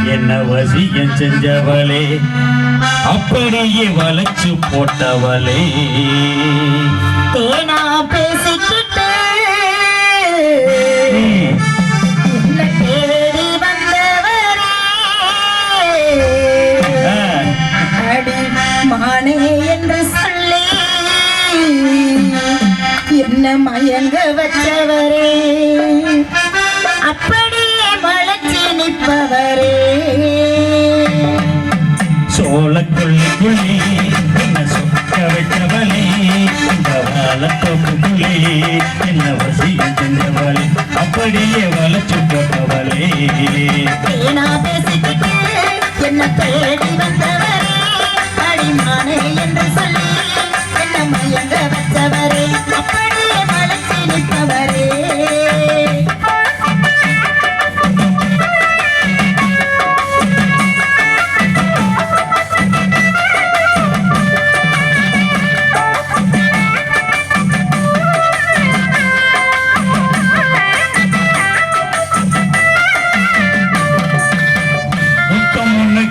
என்ன வசியம் செஞ்சவளே அப்படியே வளைச்சு போட்டவளே தேனா பேசிக்கிட்டு என்ன தேடி வந்தவரே அடி மானே என்று சொல்லி என்ன மயங்க வச்சவரே அப்படியே வளைச்சு நிற்பவரே சோளக்குள்ளிக்குள்ளே என்ன சொக்க வைத்தவளே இந்த வாழத்தோப்புக்குள்ளே என்ன வசியம் செஞ்சவளே அப்படியே வளைச்சு போட்டவளே தேனா பேசிக்கிட்டு என்ன தேடி வந்தவரே அடிமானே என்று சொல்லி என்ன மயங்க வச்சவரே அப்படியே வளைச்சு நிற்பவரே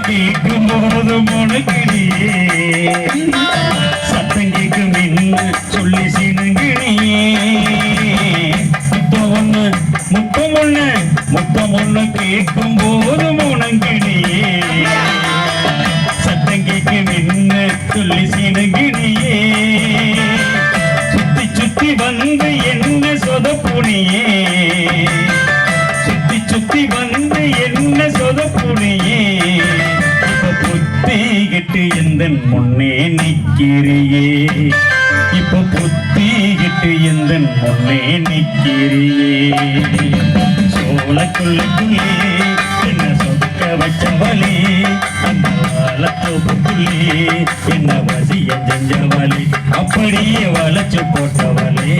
கேட்கும்போது முனக்கினியே சத்தம் கேட்கும் என்ன சொல்லி சினுங்கினியே முத்தம் ஒண்ணு கேட்கும் போது முனங்கினியே சத்தம் கேட்கும் என்ன சொல்லி சினுங்கினியே சுத்தி சுத்தி வந்து என்ன சொதப்புனியே சுத்தி சுத்தி வந்து என்ன சொதப்புனியே புத்திகிட்டு எந்த முன்னே நிக்கிறியே இப்ப புத்திகிட்டு எந்த முன்னே நிக்கிறியே சோளக்குள்ளுக்குள்ளே என்ன சொக்க வச்சவளே அந்த வாழத்தோப்புக்குள்ளே என்ன வசியம் செஞ்சவளே அப்படியே வளைச்சு போட்டவளே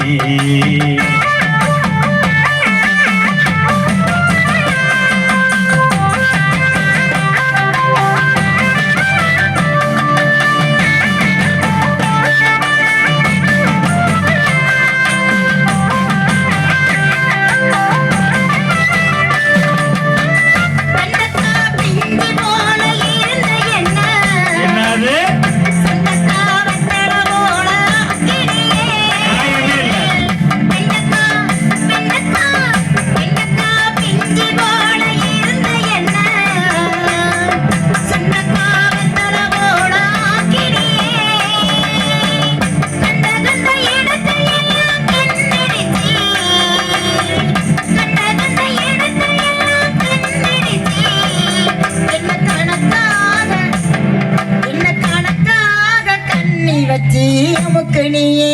வச்சி அமுக்கு நீயே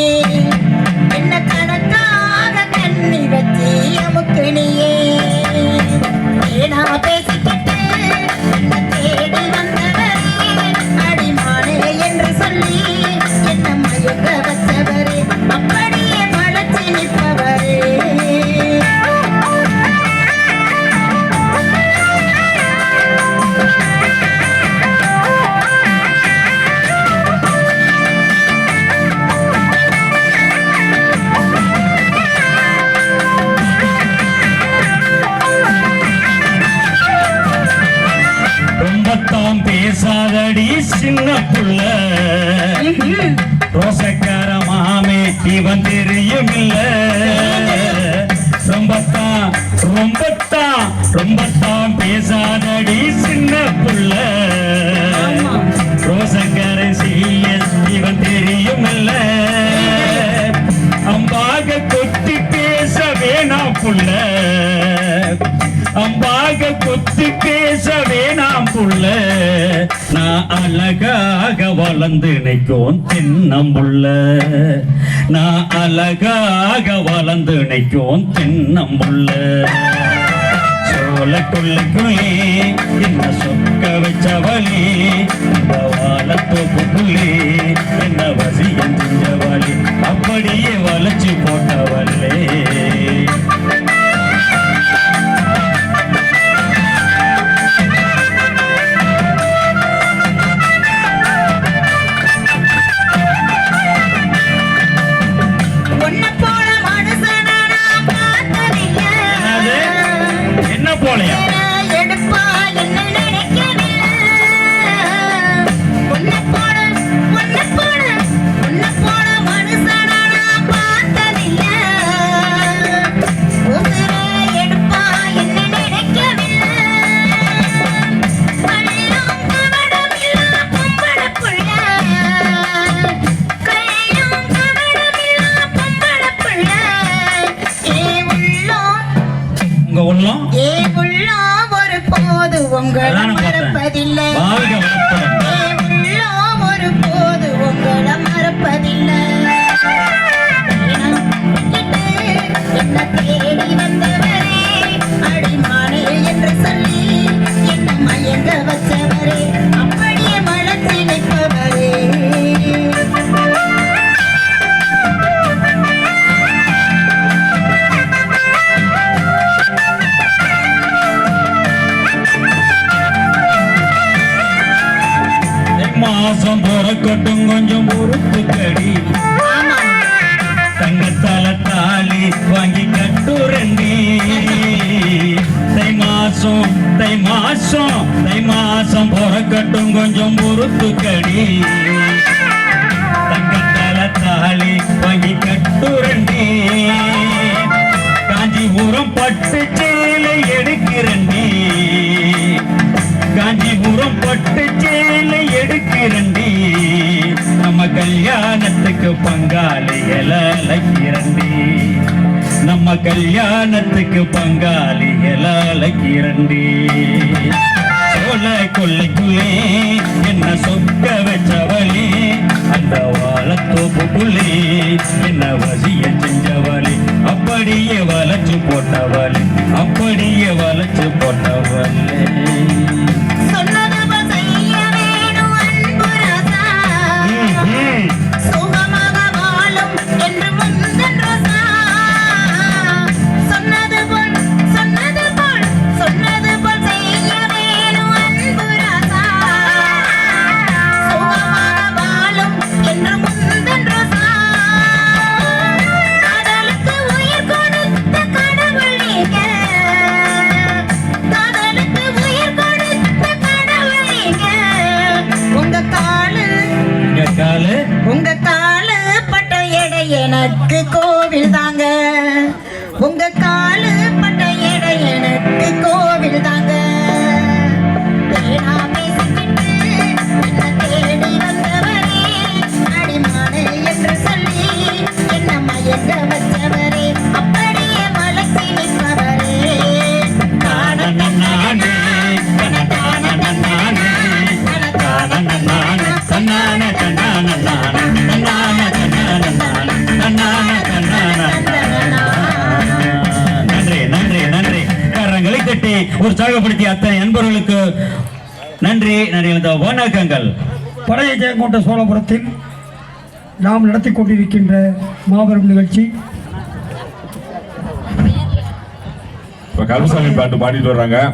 என்ன கணக்காக கண்ணி வச்சி அமுக்கு நீயே ஏனா பேசிக்கிட்டு என்ன தேடி வந்தவரே அடிமானே என்று சொல்லி என்ன மயக்க வச்சவரே அப்படியே வளைச்சி நிற்பவரே பேசாதடி சின்ன புள்ள ரோசக்கார மாமே இவன் தெரியும் இல்ல ரொம்பத்தான் பேசாதடி சின்ன புள்ள ரோசக்கார சீயஸ் இவன் தெரியும் இல்ல அம்பாக கொத்தி பேச வேணாம் புள்ள அம்பாக கொத்தி பேச வேணாம் புள்ள நான் அழகாக வளர்ந்து நிற்கும் தென்னம்புள்ள நான் அழகாக வளர்ந்து நிற்கும் தென்னம்புள்ள சோளக்குள்ளுக்குள்ளே என்ன சொக்க வச்சவளே இந்த வாழத்தோப்புக்குள்ளே என்ன வசியம் செஞ்சவளே அப்படியே வளைச்சு போட்டவளே போலையா எடுப்பா என்ன போது உங்களை அதான பார்த்தேன். மறப்பதில்லை வாழ்க வளத்துடன். உள்ளம் ஒரு போது உங்களை மறப்பதில்லை என்ன தேடி வந்தவரே அடிமானே என்று சொல்லி என்ன மயங்க வச்சவரே அப்படியே மனசி நிற்பவரே மாசம் பிறக்கட்டும் கொஞ்சம் பொறுத்துக்கடி ஆமா தங்கத்தால தாலி வாங்கி கட்டுரண்டி தை மாசம் பிறக்கட்டும் கொஞ்சம் பொறுத்துக்கடி தங்கத்தால தாலி வாங்கி கட்டுரண்டி காஞ்சிபுரம் பட்டு சேலை எடுக்கிறண்டி காஞ்சிபுரம் பட்டு சேலை எடுக்கிறண்டி நம்ம கல்யாணத்துக்கு பங்காளிகளி நம்ம கல்யாணத்துக்கு பங்காளிகளி சோழ கொல்லைக்குள்ளே என்ன சொக்க வச்சவளே அந்த வாழத்தோப்புக்குள்ளே என்ன வசிய செஞ்சவளே அப்படியே வளைச்சு போட்டவளே சொன்னது போல் செய்ய வேணும் அன்பு ராசா சுகமாக வாழும் என்று முந்தன் ரோசா சொன்னது போல் செய்ய வேணும் அன்பு ராசா சுகமாக வாழும் என்று முந்தன் ரோசா காதலுக்கு உயிர் கொடுத்த கடவுள் நீங்க காதலுக்கு உயிர் கொடுத்த கடவுள் நீங்க உங்க காலு பட்ட எடை எனக்கு கோவில் தாங்க உங்க காலு பட்ட எடை எனக்கு கோவில் தாங்க தேனாமே சிக்கிட்டு என்ன தேடி வந்தவரே அடிமானே என்று சொல்லி என்ன மயங்க வச்சவரே அப்படியே மலசி நிற்பவரே நன்றி கரங்களை தட்டி உற்சாகப்படுத்திய அத்தனை நண்பர்களுக்கு நன்றி வணக்கங்கள். பழைய ஜெயங்கொண்ட சோழபுரத்தில் நாம் நடத்தி கொண்டிருக்கின்ற மாபெரும் நிகழ்ச்சி இப்ப கருமசாமி பாட்டு பாடிட்டு வர்றாங்க.